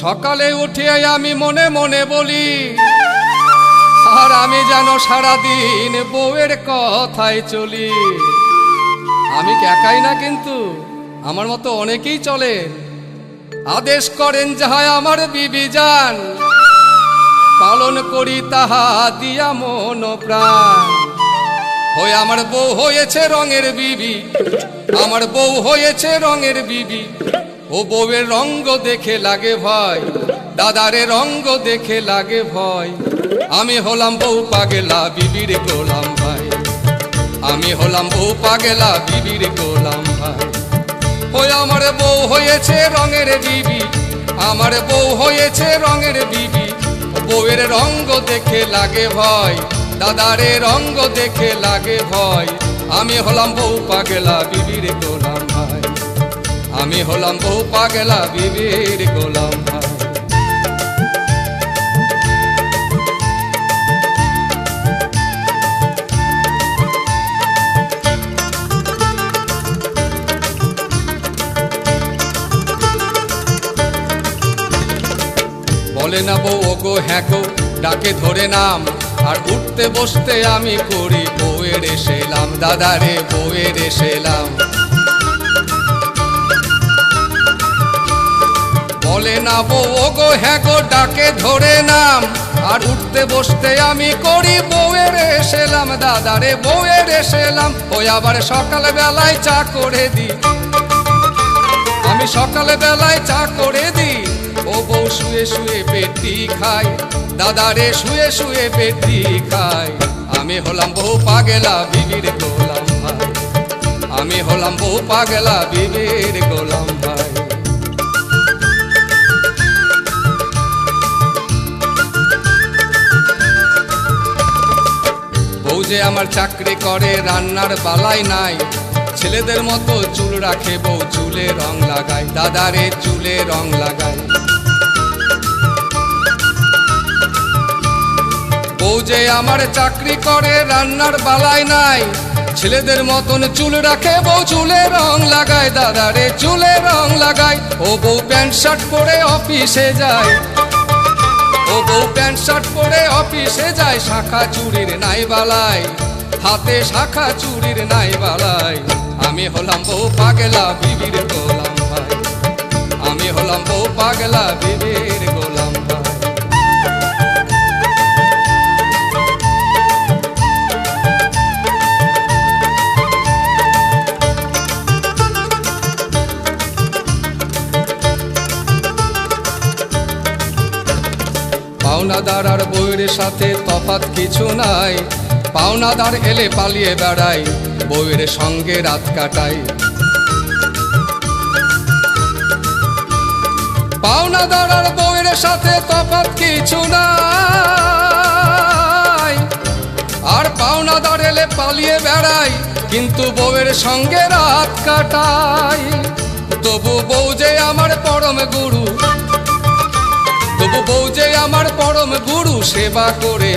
সকালে উঠে আমি মনে মনে বলি, আর আমি যেন সারাদিন বউয়ের কথায় চলি। আমি একাই না, কিন্তু আমার মতো অনেকেই চলেন। আদেশ করেন যাহা আমার বিবি জান, পালন করি তাহা দিয়া মন প্রাণ। হয়ে আমার বউ হয়েছে রঙের বিবি, আমার বউ হয়েছে রঙের বিবি। ও বউয়ের রঙ্গ দেখে লাগে ভয়, দাদারে রঙ্গ দেখে লাগে ভয়। আমি হলাম বউ পাগেলা বিবির গোলাম ভাই, আমি হলাম বউ পাগেলা বিবির গোলাম ভাই। ওই আমার বউ হয়েছে রঙের বিবি, আমার বউ হয়েছে রঙের বিবি। বউয়ের রঙ্গ দেখে লাগে ভয়, দাদারে রঙ্গ দেখে লাগে ভয়। আমি হলাম বউ পাগেলা বিবির গোলাম ভাই, আমি হলাম বউ পাগেলা বিবির গোলাম ভাই। বলে না বউ ওগো হ্যাঁ গো, ডাকে ধরে নাম। আর উঠতে বসতে আমি করি বউয়ের এসেলাম, দাদারে বউয়ের এসেলাম। বলে না বউ ওগো হ্যাঁ গো, ডাকে ধরে নাম। আর উঠতে বসতে আমি করি বউয়ের এসেলাম, দাদারে বউয়ের এসেলাম। ওই আবার সকাল বেলায় চা করে দি, আমি সকাল বেলায় চা করে দিই। ও বউ শুয়ে শুয়ে পেটি খায়, দাদারে শুয়ে শুয়ে পেটি খায়। আমি হলাম বউ পাগেলা বিবির গোলাম ভাই, আমি হলাম বউ পাগেলা বিবির গোলাম ভাই। বউ যে আমার চাকরি করে রান্নার বালাই নাই, ছেলেদের মতো চুল রাখে বউ চুলে রং লাগায়, দাদারে চুলে রং লাগায়। বউ যে আমার চাকরি করে রান্নার বালাই নাই, ছেলেদের মতন চুল রাখে বউ চুলে রং লাগায়, দাদারে চুলে রং লাগায়। ও বউ প্যান্ট শার্ট পরে অফিসে যায়, ও বউ প্যান্ট শার্ট পরে অফিসে যায়। শাখা চুরির নাই বালাই, হাতে শাখা চুরির নাই বালাই। আমি হলাম বউ পাগেলা বিবির গোলাম ভাই, আমি হলাম বউ পাগেলা বিবির গোলাম ভাই। পাওনাদার আর বউয়ের সাথে তফাৎ কিছু নাই, পাওনাদার এলে পালিয়ে বেড়াই, বউয়ের সঙ্গে রাত কাটাই। পাওনাদার আর বউয়ের সাথে তফাৎ কিছু নাই, আর পাওনাদার এলে পালিয়ে বেড়াই, কিন্তু বউয়ের সঙ্গে রাত কাটাই। তবু বউ যে আমার পরম গুরু, তবু বউ যে আমার পরম গুরু, সেবা করে